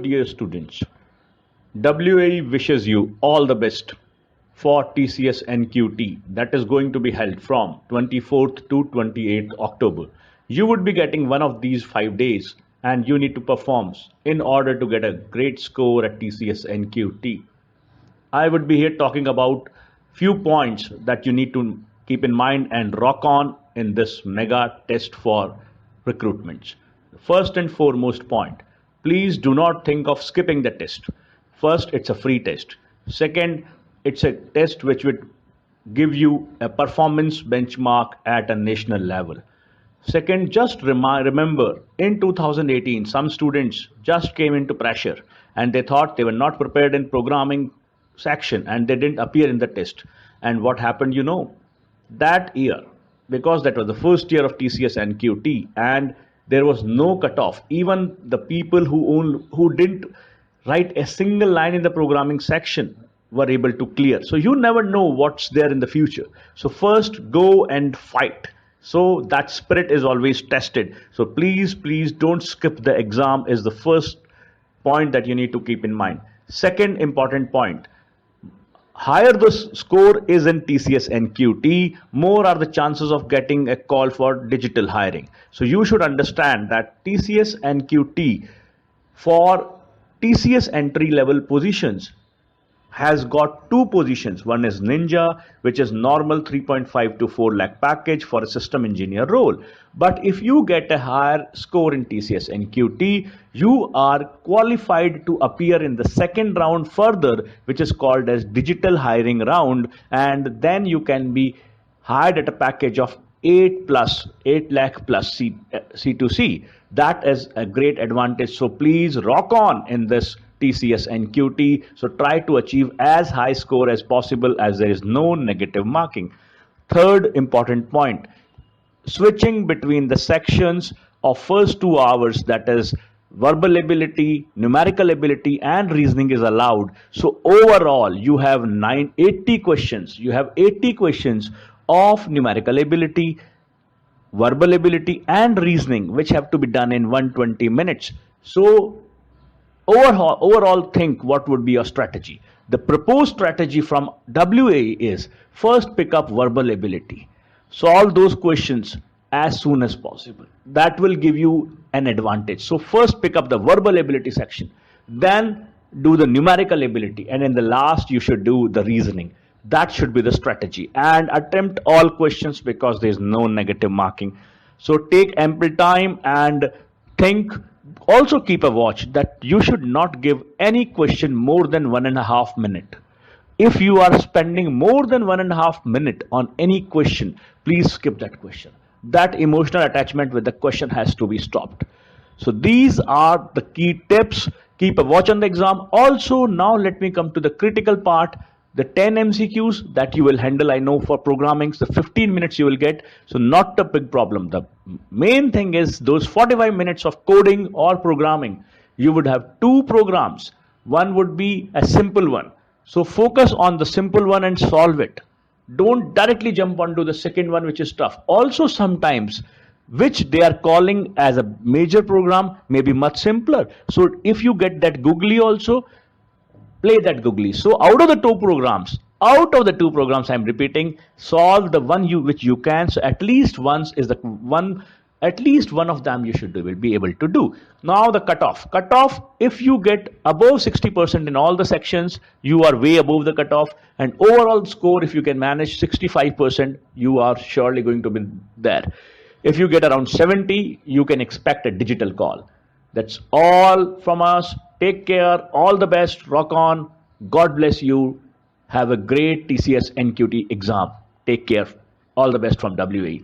Dear students, WAE wishes you all the best for TCS NQT that is going to be held from 24th to 28th October. You would be getting one of these 5 days and you need to perform in order to get a great score at TCS NQT. I would be here talking about few points that you need to keep in mind and rock on in this mega test for recruitments. First and foremost point, please do not think of skipping the test. First, it's a free test. Second, it's a test which would give you a performance benchmark at a national level. Second, just remember in 2018, some students just came into pressure and they thought they were not prepared in programming section and they didn't appear in the test. And what happened, that year, because that was the first year of TCS NQT and there was no cutoff, even the people who didn't write a single line in the programming section were able to clear. So you never know what's there in the future. So first go and fight. So that spirit is always tested. So please don't skip the exam is the first point that you need to keep in mind. Second important point, higher the score is in TCS NQT, more are the chances of getting a call for digital hiring. So you should understand that TCS NQT for TCS entry level positions has got two positions. One is Ninja, which is normal 3.5 to 4 lakh package for a system engineer role. But if you get a higher score in TCS NQT, you are qualified to appear in the second round further, which is called as digital hiring round. And then you can be hired at a package of 8 lakh plus C2C. That is a great advantage. So please rock on in this TCS NQT. So try to achieve as high score as possible as there is no negative marking. Third important point, switching between the sections of first 2 hours, that is verbal ability, numerical ability and reasoning is allowed. So overall you have 80 questions. You have 80 questions of numerical ability, verbal ability and reasoning which have to be done in 120 minutes. So overall think what would be your strategy. The proposed strategy from WA is first pick up verbal ability, solve those questions as soon as possible. That will give you an advantage. So first pick up the verbal ability section, then do the numerical ability, and in the last you should do the reasoning. That should be the strategy, and attempt all questions because there is no negative marking. So take ample time and think. Also keep a watch that you should not give any question more than 1.5 minutes. If you are spending more than 1.5 minutes on any question, please skip that question. That emotional attachment with the question has to be stopped. So these are the key tips. Keep a watch on the exam. Also, now let me come to the critical part, the 10 MCQs that you will handle. I know for programming, the 15 minutes you will get, so not a big problem. The main thing is those 45 minutes of coding or programming. You would have two programs. One would be a simple one. So focus on the simple one and solve it. Don't directly jump onto the second one, which is tough. Also sometimes which they are calling as a major program may be much simpler. So if you get that googly also, play that googly. So out of the two programs, I'm repeating, solve the one which you can. So at least once is the one, at least one of them you should be able to do. Now the cutoff. If you get above 60% in all the sections, you are way above the cutoff. And overall score, if you can manage 65%, you are surely going to be there. If you get around 70, you can expect a digital call. That's all from us. Take care. All the best. Rock on. God bless you. Have a great TCS NQT exam. Take care. All the best from WA.